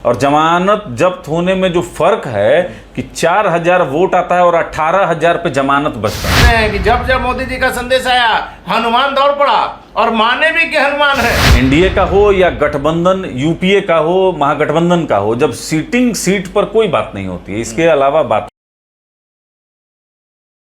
और जमानत जब्त होने में जो फर्क है कि 4000 वोट आता है और 18,000 पे जमानत बचता है कि जब जब मोदी जी का संदेश आया हनुमान दौड़ पड़ा और माने भी कि हनुमान है। एनडीए का हो या गठबंधन, यूपीए का हो, महागठबंधन का हो, जब सीट पर कोई बात नहीं होती है, इसके अलावा बात।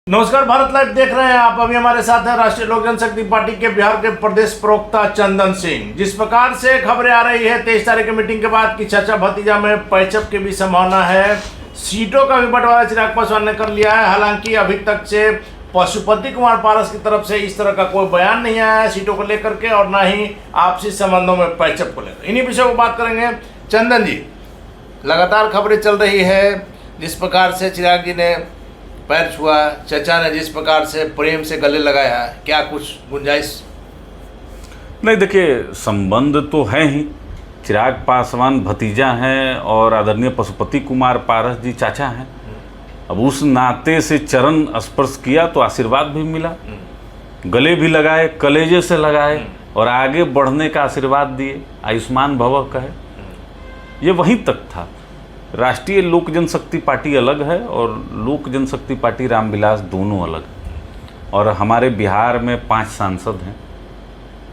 नमस्कार, भारत लाइव देख रहे हैं आप। अभी हमारे साथ हैं राष्ट्रीय लोक जनशक्ति पार्टी के बिहार के प्रदेश प्रवक्ता चंदन सिंह। जिस प्रकार से खबरें आ रही है 23 तारीख की मीटिंग के बाद कि चाचा भतीजा में पैचअप की भी संभावना है, सीटों का भी बंटवारा चिराग पासवान ने कर लिया है। हालांकि अभी तक से पशुपति कुमार पारस की तरफ से इस तरह का कोई बयान नहीं आया है सीटों को लेकर के, और न ही आपसी संबंधों में पैचअप को लेकर। इन्हीं विषयों को बात करेंगे। चंदन जी, लगातार खबरें चल रही है, जिस प्रकार से चिराग जी ने पैर छुआ, चचा ने जिस प्रकार से प्रेम से गले लगाया, क्या कुछ गुंजाइश? नहीं, देखिए, संबंध तो है ही। चिराग पासवान भतीजा हैं और आदरणीय पशुपति कुमार पारस जी चाचा हैं। अब उस नाते से चरण स्पर्श किया तो आशीर्वाद भी मिला, गले भी लगाए, कलेजे से लगाए और आगे बढ़ने का आशीर्वाद दिए, आयुष्मान भव कहे। ये वहीं तक था। राष्ट्रीय लोक जनशक्ति पार्टी अलग है और लोक जनशक्ति पार्टी रामविलास दोनों अलग है। और हमारे बिहार में 5 सांसद हैं।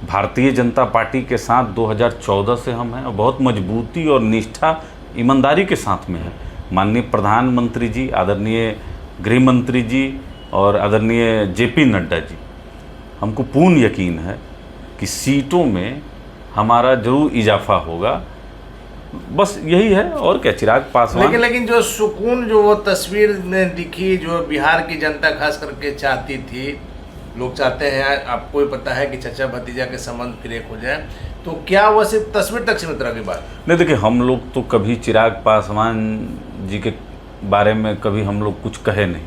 भारतीय जनता पार्टी के साथ 2014 से हम हैं और बहुत मजबूती और निष्ठा, ईमानदारी के साथ में है। माननीय प्रधानमंत्री जी, आदरणीय गृह मंत्री जी और आदरणीय जेपी नड्डा जी, हमको पूर्ण यकीन है कि सीटों में हमारा जरूर इजाफा होगा। बस यही है, और क्या। चिराग पासवान लेकिन जो सुकून जो वो तस्वीर में दिखी, जो बिहार की जनता खास करके चाहती थी, लोग चाहते हैं, आपको भी पता है कि चचा भतीजा के संबंध फिर एक हो जाए, तो क्या वो सिर्फ तस्वीर तक सीमित रह गई बात? नहीं, देखिए, हम लोग तो कभी चिराग पासवान जी के बारे में कभी हम लोग कुछ कहे नहीं।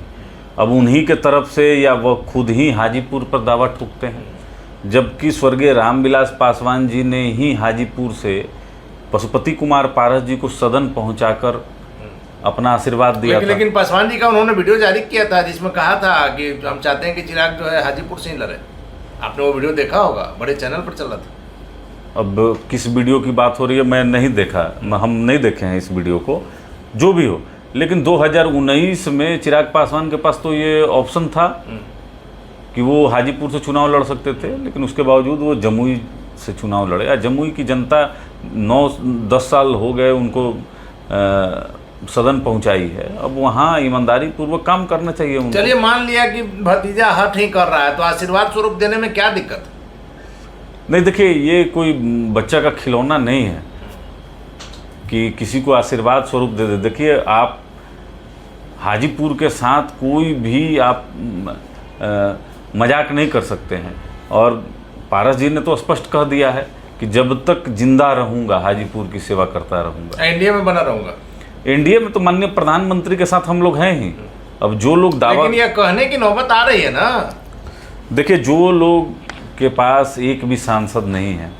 अब उन्हीं के तरफ से या वह खुद ही हाजीपुर पर दावा ठोकते हैं, जबकि स्वर्गीय रामविलास पासवान जी ने ही हाजीपुर से पशुपति कुमार पारस जी को सदन पहुंचाकर अपना आशीर्वाद दिया था। लेकिन पासवान जी का उन्होंने वीडियो जारी किया था जिसमें कहा था कि हम चाहते हैं कि चिराग जो है हाजीपुर से ही लड़े। आपने वो वीडियो देखा होगा, बड़े चैनल पर चल रहा था। अब किस वीडियो की बात हो रही है मैं नहीं देखा, हम नहीं देखे हैं इस वीडियो को, जो भी हो। लेकिन 2019 में चिराग पासवान के पास तो ये ऑप्शन था कि वो हाजीपुर से चुनाव लड़ सकते थे, लेकिन उसके बावजूद वो जमुई से चुनाव लड़े। या जमुई की जनता 9-10 साल हो गए उनको सदन पहुंचाई है। अब वहाँ ईमानदारी पूर्वक काम करना चाहिए उनको। चलिए, मान लिया कि भतीजा हट ही कर रहा है, तो आशीर्वाद स्वरूप देने में क्या दिक्कत? नहीं, देखिए, ये कोई बच्चा का खिलौना नहीं है कि किसी को आशीर्वाद स्वरूप दे दे। देखिए, आप हाजीपुर के साथ कोई भी आप मजाक नहीं कर सकते हैं। और पारस जी ने तो स्पष्ट कह दिया है कि जब तक जिंदा रहूंगा हाजीपुर की सेवा करता रहूंगा, एनडीए में बना रहूंगा। एनडीए में तो माननीय प्रधानमंत्री के साथ हम लोग हैं ही। अब जो लोग दावा, लेकिन ये कहने की नौबत आ रही है ना। देखिए, जो लोग के पास एक भी सांसद नहीं है,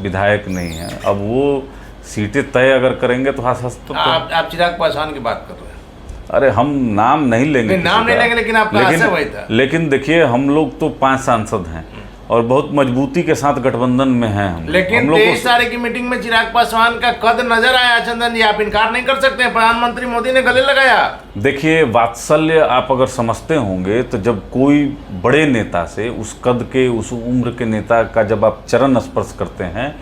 विधायक नहीं है, अब वो सीटें तय अगर करेंगे तो आप चिराग पासवान की बात कर रहे हैं। अरे, हम नाम नहीं लेंगे, नाम नहीं लेंगे, लेकिन आपका आशय वही था। लेकिन देखिए, हम लोग तो 5 सांसद हैं और बहुत मजबूती के साथ गठबंधन में हैं हम। लेकिन 23 तारीख की मीटिंग में चिराग पासवान का कद नजर आया। चंदन जी, आप इनकार नहीं कर सकते, प्रधानमंत्री मोदी ने गले लगाया। देखिए, वात्सल्य आप अगर समझते होंगे तो जब कोई बड़े नेता से, उस कद के, उस उम्र के नेता का जब आप चरण स्पर्श करते हैं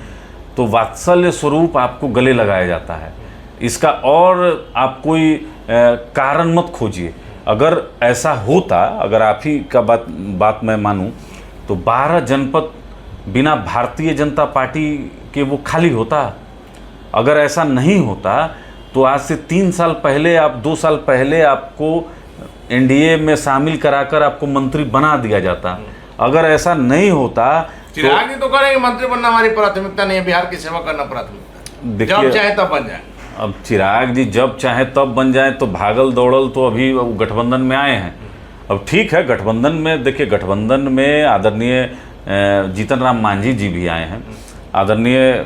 तो वात्सल्य स्वरूप आपको गले लगाया जाता है। इसका और आप कोई कारण मत खोजिए। अगर ऐसा होता, अगर आप ही का बात मैं मानूं तो 12 जनपद बिना भारतीय जनता पार्टी के वो खाली होता। अगर ऐसा नहीं होता तो आज से 3 साल पहले, 2 साल पहले आपको एनडीए में शामिल कराकर आपको मंत्री बना दिया जाता। अगर ऐसा नहीं होता, चिराग जी तो करेंगे मंत्री बनना हमारी प्राथमिकता नहीं है, बिहार की सेवा करना प्राथमिकता, जब चाहे तब बन जाए। अब चिराग जी जब चाहे तब बन जाए तो भागल दौड़ल तो अभी गठबंधन में आए हैं। अब ठीक है, गठबंधन में, देखिए, गठबंधन में आदरणीय जीतन राम मांझी जी भी आए हैं, आदरणीय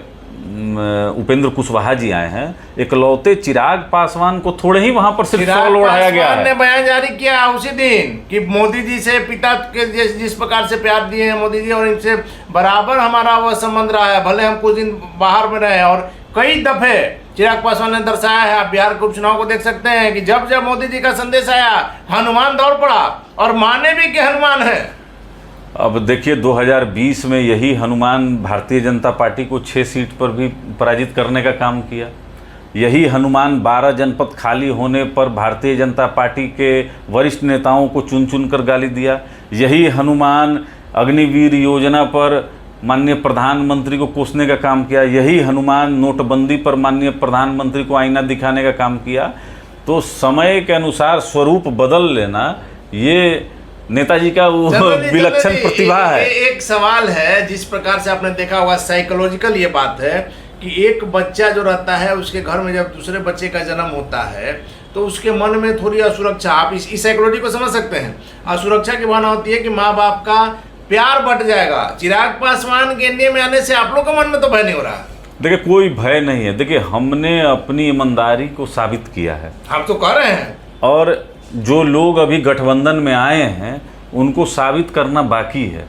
उपेंद्र कुशवाहा जी आए हैं। इकलौते चिराग पासवान को थोड़े ही वहां पर सिर्फ सवाल उड़ाया गया है। ने बयान जारी किया उसी दिन कि मोदी जी से पिता के जिस प्रकार से प्यार दिए हैं मोदी जी, और इनसे बराबर हमारा वह संबंध रहा है, भले हम कुछ दिन बाहर में रहे और कई दफे चिराग पासवान ने दर्शाया है। आप बिहार के उपचुनाव को देख सकते हैं कि जब जब मोदी जी का संदेश आया, हनुमान दौड़ पड़ा और माने भी कि हनुमान है। अब देखिए 2020 में यही हनुमान भारतीय जनता पार्टी को 6 सीट पर भी पराजित करने का काम किया। यही हनुमान 12 जनपद खाली होने पर भारतीय जनता पार्टी के वरिष्ठ नेताओं को चुन चुन कर गाली दिया। यही हनुमान अग्निवीर योजना पर माननीय प्रधानमंत्री को कोसने का काम किया। यही हनुमान नोटबंदी पर माननीय प्रधानमंत्री को आईना दिखाने का काम किया। तो समय के अनुसार स्वरूप बदल लेना, ये नेताजी का वो विलक्षण प्रतिभा है। एक सवाल है, जिस प्रकार से आपने देखा होगा साइकोलॉजिकल ये बात है कि एक बच्चा जो रहता है उसके घर में जब दूसरे बच्चे का जन्म होता है तो उसके मन में थोड़ी असुरक्षा, आप इस साइकोलॉजी को समझ सकते हैं, असुरक्षा की भावना होती है कि माँ बाप का प्यार बट जाएगा। चिराग पासवान के एनडीए में आने से आप लोग के मन में तो भय नहीं हो रहा? देखिए कोई भय नहीं है। देखिए हमने अपनी ईमानदारी को साबित किया है। आप तो कह रहे हैं, और जो लोग अभी गठबंधन में आए हैं उनको साबित करना बाकी है।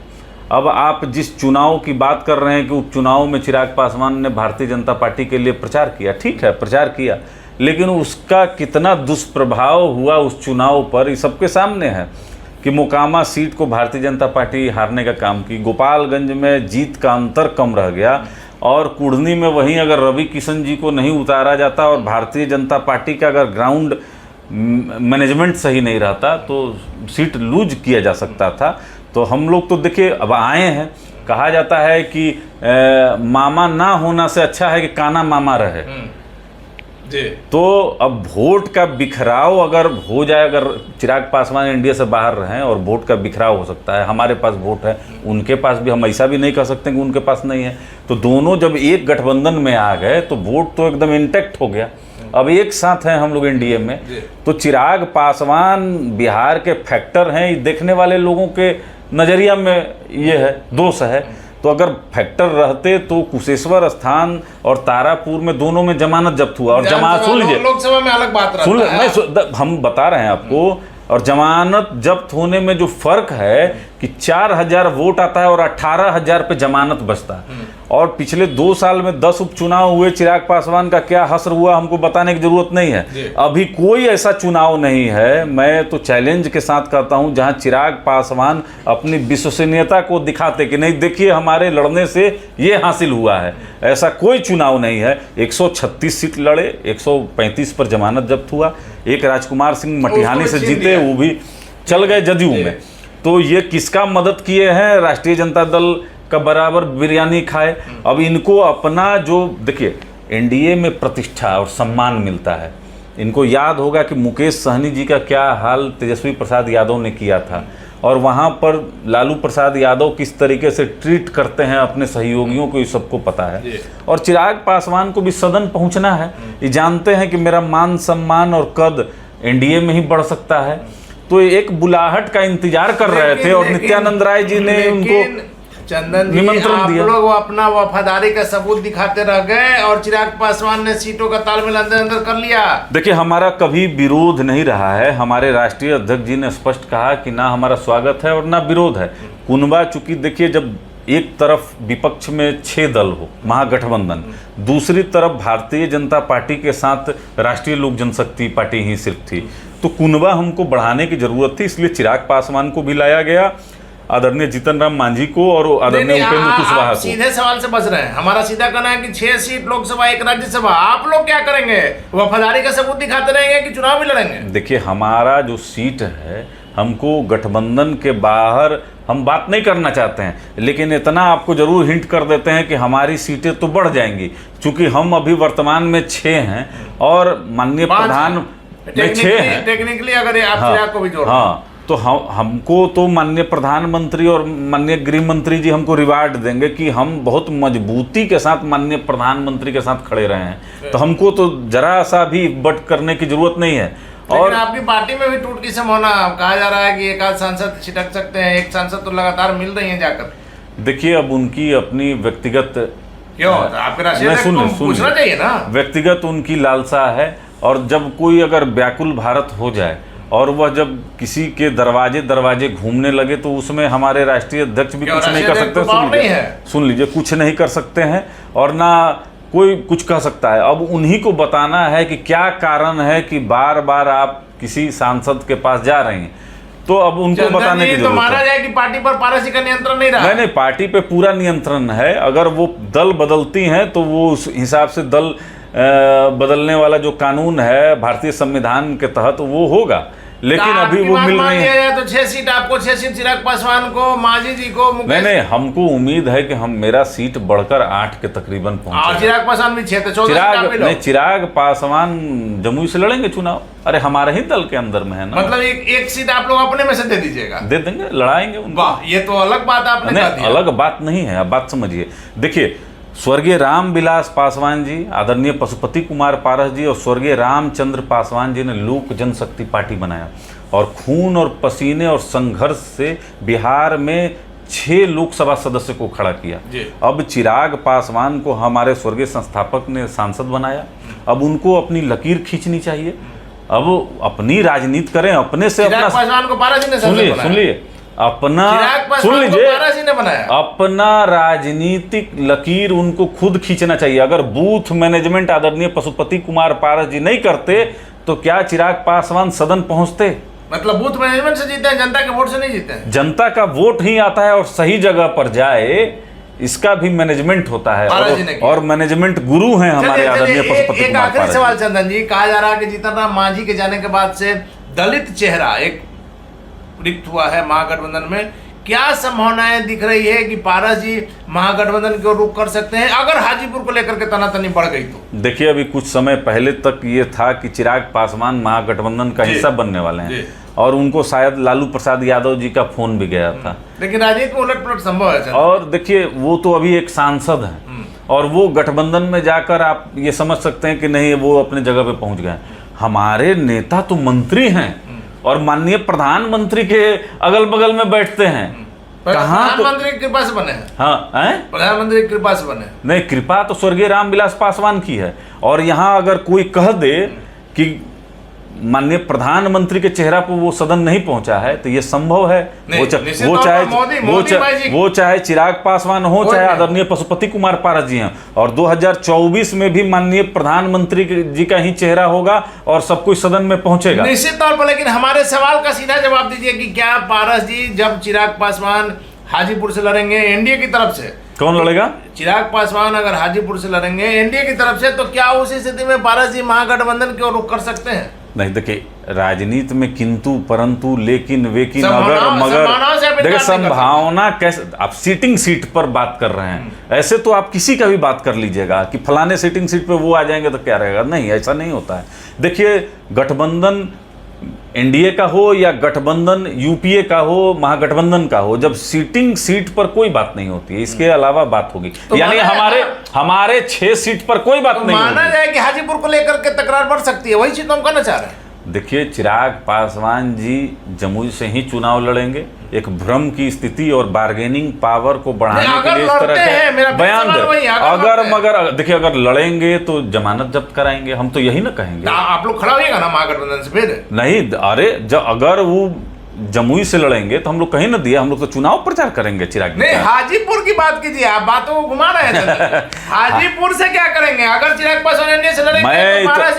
अब आप जिस चुनाव की बात कर रहे हैं कि उपचुनाव में चिराग पासवान ने भारतीय जनता पार्टी के लिए प्रचार किया, ठीक है प्रचार किया, लेकिन उसका कितना दुष्प्रभाव हुआ उस चुनाव पर, ये सबके सामने है कि मोकामा सीट को भारतीय जनता पार्टी हारने का काम की, गोपालगंज में जीत का अंतर कम रह गया, और कुढ़नी में वहीं अगर रवि किशन जी को नहीं उतारा जाता और भारतीय जनता पार्टी का अगर ग्राउंड मैनेजमेंट सही नहीं रहता तो सीट लूज किया जा सकता था। तो हम लोग तो देखिए अब आए हैं, कहा जाता है कि मामा ना होना से अच्छा है कि काना मामा रहे। जी। तो अब वोट का बिखराव अगर हो जाए, अगर चिराग पासवान एनडीए से बाहर रहें और वोट का बिखराव हो सकता है, हमारे पास वोट है, उनके पास भी, हम ऐसा भी नहीं कह सकते कि उनके पास नहीं है। तो दोनों जब एक गठबंधन में आ गए तो वोट तो एकदम इंटैक्ट हो गया। अब एक साथ हैं हम लोग एनडीए में, तो चिराग पासवान बिहार के फैक्टर हैं, ये देखने वाले लोगों के नज़रिया में ये है, दोष है। तो अगर फैक्टर रहते तो कुशेश्वर स्थान और तारापुर में दोनों में जमानत जब्त हुआ, और जमानत सुन लीजिए, लोकसभा में अलग बात सुन रहता है। हम बता रहे हैं आपको, और जमानत जब्त होने में जो फर्क है कि 4000 वोट आता है और 18000 पे जमानत बचता है। और पिछले 2 साल में 10 उपचुनाव हुए, चिराग पासवान का क्या हश्र हुआ हमको बताने की जरूरत नहीं है। अभी कोई ऐसा चुनाव नहीं है, मैं तो चैलेंज के साथ कहता हूं, जहां चिराग पासवान अपनी विश्वसनीयता को दिखाते कि नहीं देखिए हमारे लड़ने से ये हासिल हुआ है। ऐसा कोई चुनाव नहीं है। 136 सीट लड़े, 135 पर जमानत जब्त हुआ, एक राजकुमार सिंह मटिहानी से जीते, वो भी चल गए जदयू में। तो ये किसका मदद किए हैं? राष्ट्रीय जनता दल का बराबर बिरयानी खाए। अब इनको अपना जो, देखिए एनडीए में प्रतिष्ठा और सम्मान मिलता है। इनको याद होगा कि मुकेश सहनी जी का क्या हाल तेजस्वी प्रसाद यादव ने किया था, और वहाँ पर लालू प्रसाद यादव किस तरीके से ट्रीट करते हैं अपने सहयोगियों को, ये सबको पता है। और चिराग पासवान को भी सदन पहुँचना है, ये जानते हैं कि मेरा मान सम्मान और कद एनडीए में ही बढ़ सकता है। तो एक बुलाहट का इंतजार कर रहे थे, और नित्यानंद राय जी ने उनको चंदन जी, निमंत्रण दिया। आप लोग अपना वफादारी का सबूत दिखाते रह गए और चिराग पासवान ने सीटों का तालमेल अंदर अंदर कर लिया। देखिए हमारा कभी विरोध नहीं रहा है। हमारे राष्ट्रीय अध्यक्ष जी ने स्पष्ट कहा कि ना हमारा स्वागत है और ना विरोध है। कुनबा चूंकि देखिए, जब एक तरफ विपक्ष में 6 दल हो, महागठबंधन, दूसरी तरफ भारतीय जनता पार्टी के साथ राष्ट्रीय लोक जनशक्ति पार्टी ही सिर्फ थी, तो कुनबा हमको बढ़ाने की जरूरत थी, इसलिए चिराग पासवान को भी लाया गया, आदरणीय जीतन राम मांझी को और आदरणीय उपेंद्र कुशवाहा को। सीधे सवाल से बच रहे हैं। हमारा सीधा कहना है कि 6 सीट लोकसभा, 1 राज्यसभा, आप लोग क्या करेंगे? वफादारी का सबूत दिखाते रहेंगे कि चुनाव भी लड़ेंगे? देखिए हमारा जो सीट है, हमको गठबंधन के बाहर हम बात नहीं करना चाहते हैं, लेकिन इतना आपको जरूर हिंट कर देते हैं कि हमारी सीटें तो बढ़ जाएंगी, क्योंकि हम अभी वर्तमान में 6 हैं और माननीय प्रधान में 6 हैं टेक्निकली। अगर आप चिराग को भी जोड़, हाँ, तो हमको तो माननीय प्रधानमंत्री और माननीय गृह मंत्री जी हमको रिवार्ड देंगे कि हम बहुत मजबूती के साथ माननीय प्रधानमंत्री के साथ खड़े रहे हैं। तो हमको तो जरा सा भी बट करने की जरूरत नहीं है। और आपकी पार्टी में भी टूट की संभावना, कहा जा रहा है कि एक आध सांसद छिटक सकते हैं, एक सांसद तो लगातार मिल रही हैं जाकर। देखिए अब उनकी अपनी व्यक्तिगत, क्यों आपके राष्ट्रीय पूछना चाहिए ना, व्यक्तिगत उनकी लालसा है। और जब कोई अगर व्याकुल भारत हो जाए और वह जब किसी के दरवाजे घूमने लगे, तो उसमें हमारे राष्ट्रीय अध्यक्ष भी कुछ नहीं कर सकते। सुन लीजिए, कुछ नहीं कर सकते हैं। और ना कोई कुछ कह सकता है। अब उन्हीं को बताना है कि क्या कारण है कि बार बार आप किसी सांसद के पास जा रहे हैं, तो अब उनको बताने की तो जरूरत माना है। जाए कि पार्टी पर पारस जी का नियंत्रण नहीं रहा। नहीं, पार्टी पे पूरा नियंत्रण है। अगर वो दल बदलती हैं तो वो उस हिसाब से दल बदलने वाला जो कानून है भारतीय संविधान के तहत वो होगा, लेकिन अभी वो मिल रही है। तो 6 सीट आपको, 6 सीट चिराग पासवान को, मांझी जी को, नहीं, हमको उम्मीद है कि मेरा सीट बढ़कर 8 के तकरीबन पहुंचे। चिराग पासवान भी 6 तो 14 चिराग पासवान जमुई से लड़ेंगे चुनाव। अरे हमारे ही दल के अंदर में है ना। मतलब एक सीट आप लोग अपने में से दे दीजिएगा? दे देंगे, लड़ाएंगे उनको। वाह, ये तो अलग बात आपने कह दी। अलग बात नहीं है, आप बात समझिए। देखिए, स्वर्गीय रामविलास पासवान जी, आदरणीय पशुपति कुमार पारस जी और स्वर्गीय रामचंद्र पासवान जी ने लोक जनशक्ति पार्टी बनाया और खून और पसीने और संघर्ष से बिहार में 6 लोकसभा सदस्य को खड़ा किया। अब चिराग पासवान को हमारे स्वर्गीय संस्थापक ने सांसद बनाया। अब उनको अपनी लकीर खींचनी चाहिए, अब अपनी राजनीति करें अपने से। अपना पासवान को पारस जी ने सुनिए, अपना सुन लीजिए, अपना राजनीतिक लकीर उनको खुद खींचना चाहिए। अगर बूथ मैनेजमेंट आदरणीय पशुपति कुमार पारस जी नहीं करते तो क्या चिराग पासवान सदन पहुंचते? मतलब बूथ मैनेजमेंट से जीते हैं, जनता के वोट से नहीं जीते हैं। जनता का वोट ही आता है और सही जगह पर जाए, इसका भी मैनेजमेंट होता है। और मैनेजमेंट गुरु हैं हमारे आदरणीय पशुपति कुमार पारस। आखिरी सवाल चंदन जी, कहा जा रहा है कि जीतन राम मांझी के जाने के बाद से दलित चेहरा एक रिक्त हुआ है महागठबंधन में। क्या संभावनाएं दिख रही है कि पारस जी महागठबंधन की ओर रुख कर सकते हैं अगर हाजीपुर को लेकर के तनातनी बढ़ गई तो? देखिए, अभी कुछ समय पहले तक ये था कि चिराग पासवान महागठबंधन का हिस्सा बनने वाले हैं और उनको शायद लालू प्रसाद यादव जी का फोन भी गया था, लेकिन राजनीति में उलट-पलट संभव है। और देखिए, वो तो अभी एक सांसद हैं और वो गठबंधन में जाकर आप ये समझ सकते हैं कि नहीं, वो अपने जगह पे पहुंच गए। हमारे नेता तो मंत्री हैं और माननीय प्रधानमंत्री के अगल बगल में बैठते हैं। कहाँ प्रधानमंत्री की कृपा से बने हैं? हाँ, प्रधानमंत्री की कृपा से बने? नहीं, कृपा तो स्वर्गीय रामविलास पासवान की है। और यहाँ अगर कोई कह दे कि माननीय प्रधानमंत्री के चेहरा पर वो सदन नहीं पहुंचा है तो ये संभव है। वो चाहे चिराग पासवान हो, चाहे आदरणीय पशुपति कुमार पारस जी हैं, और 2024 में भी माननीय प्रधानमंत्री जी का ही चेहरा होगा और सब कुछ सदन में पहुंचेगा निश्चित तौर पर। लेकिन हमारे सवाल का सीधा जवाब दीजिए कि क्या पारस जी, जब चिराग पासवान हाजीपुर से लड़ेंगे एनडीए की तरफ से? कौन लड़ेगा? चिराग पासवान अगर हाजीपुर से लड़ेंगे एनडीए की तरफ से, तो क्या उस स्थिति में पारस जी महागठबंधन की ओर रुख कर सकते हैं? नहीं, देखिए, राजनीति में किंतु परंतु लेकिन वेकिन अगर मगर, देखिए, संभावना कैसे, आप सीटिंग सीट पर बात कर रहे हैं। ऐसे तो आप किसी का भी बात कर लीजिएगा कि फलाने सीटिंग सीट पे वो आ जाएंगे तो क्या रहेगा। नहीं, ऐसा नहीं होता है। देखिए, गठबंधन एनडीए का हो या गठबंधन यूपीए का हो, महागठबंधन का हो, जब सीटिंग सीट पर कोई बात नहीं होती है, इसके अलावा बात होगी। तो यानी हमारे 6 सीट पर कोई बात नहीं होगी। माना जाए कि हाजीपुर को लेकर के तकरार बढ़ सकती है, वही चीज हम कहना चाह रहे हैं। देखिए, चिराग पासवान जी जमुई से ही चुनाव लड़ेंगे। एक भ्रम की स्थिति और बार्गेनिंग पावर को बढ़ाने के लिए इस तरह के बयान दे। अगर देखिए, अगर लड़ेंगे तो जमानत जब्त कराएंगे, हम तो यही ना कहेंगे। आप लोग खड़ा होइएगा ना महागठबंधन से? फिर नहीं, अरे अगर वो जमुई से लड़ेंगे तो हम लोग कहीं ना दिया, हम लोग तो चुनाव प्रचार करेंगे चिराग। नहीं, हाजीपुर की बात कीजिए, आप बातों को घुमा रहे हैं। हाजीपुर से क्या करेंगे अगर चिराग पासवान एनडीए से लड़ेंगे?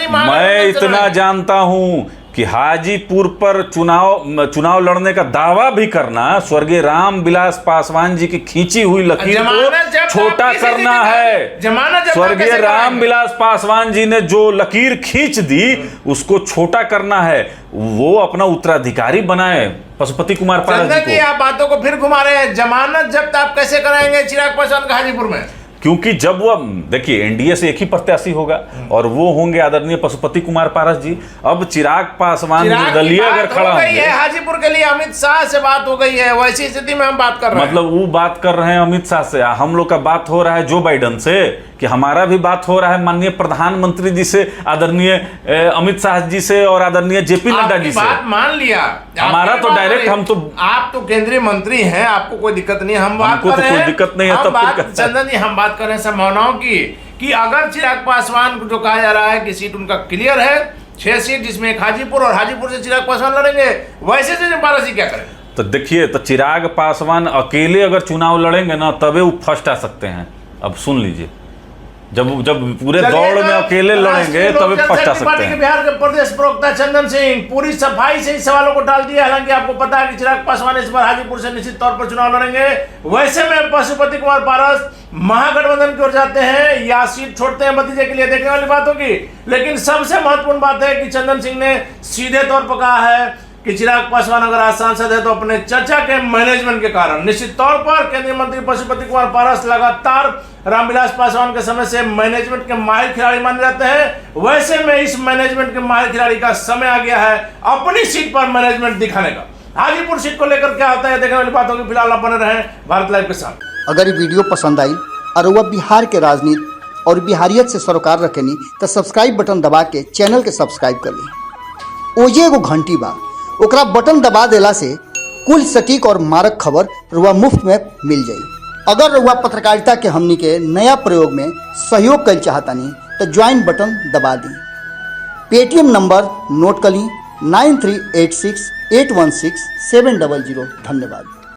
मैं इतना जानता हूं कि हाजीपुर पर चुनाव लड़ने का दावा भी करना स्वर्गीय रामविलास पासवान जी की खींची हुई लकीर को छोटा करना है। स्वर्गीय रामविलास पासवान जी ने जो लकीर खींच दी उसको छोटा करना है, वो अपना उत्तराधिकारी बनाए पशुपति कुमार पारस जी को। आप बातों को फिर घुमा रहे हैं। जमानत जब्त आप कैसे कराएंगे चिराग पासवान का हाजीपुर में? क्योंकि जब वो, देखिए, एनडीए से एक ही प्रत्याशी होगा और वो होंगे आदरणीय पशुपति कुमार पारस जी। अब चिराग पासवान निर्दलीय अगर खड़ा होंगे, हाजीपुर के लिए अमित शाह से बात हो गई है, वैसी स्थिति में हम बात कर रहे हैं। मतलब वो बात कर रहे हैं अमित शाह से, हम लोग का बात हो रहा है जो बाइडन से, कि हमारा भी बात हो रहा है माननीय प्रधानमंत्री जी से, आदरणीय अमित शाह जी से और आदरणीय जेपी नड्डा जी से। बात मान लिया, हमारा तो डायरेक्ट, हम तो, आप तो केंद्रीय मंत्री हैं, आपको कोई दिक्कत नहीं है। हम बात कर रहे हैं, कोई दिक्कत नहीं है। चंदन जी, हम बात कर रहे हैं संभावनाओं की कि अगर चिराग पासवान को जो कहा जा रहा है कि सीट उनका क्लियर है, 6 सीट जिसमें एक हाजीपुर, और हाजीपुर से चिराग पासवान लड़ेंगे, वैसे से पारस जी क्या करेंगे? तो देखिए, तो चिराग पासवान अकेले अगर चुनाव लड़ेंगे ना, तबे वो फर्स्ट आ सकते हैं। अब सुन लीजिए, जब पूरे दौड़ में अकेले लड़ेंगे तभी पछता सकते हैं। बिहार के प्रदेश प्रवक्ता चंदन सिंह पूरी सफाई से इस सवालों को टाल दिया। हालांकि आपको पता है कि चिराग पासवान इस बार हाजीपुर से निश्चित तौर पर चुनाव लड़ेंगे। वैसे में पशुपति कुमार पारस महागठबंधन की ओर जाते हैं या सीट छोड़ते हैं भतीजे के लिए, देखने वाली बात होगी। लेकिन सबसे महत्वपूर्ण बात है कि चंदन सिंह ने सीधे तौर पर कहा है कि चिराग पासवान अगर आज सांसद है तो अपने चचा के मैनेजमेंट के कारण। निश्चित तौर पर केंद्रीय मंत्री पशुपति कुमार पारस लगातार रामविलास पासवान के समय से मैनेजमेंट के माहिर खिलाड़ी माने जाते हैं। वैसे में इस मैनेजमेंट के माहिर खिलाड़ी का समय आ गया है अपनी सीट पर मैनेजमेंट दिखाने का। हाजीपुर सीट को लेकर क्या होता है देखने वाली बात होगी। फिलहाल आप बने रहें भारत लाइव के साथ। अगर ये वीडियो पसंद आई और वह बिहार के राजनीति और बिहारियत से सरोकार रखेनी तो सब्सक्राइब बटन दबा के चैनल के सब्सक्राइब कर ली। ओजे एगो घंटी बा, ओकरा बटन दबा देला से कुल सटीक और मारक खबर रुआ मुफ्त में मिल जाई। अगर रुआ पत्रकारिता के हमनी के नया प्रयोग में सहयोग कर चाहतानी तो ज्वाइन बटन दबा दी। पेटीएम नंबर नोट कर ली 9386816700। धन्यवाद।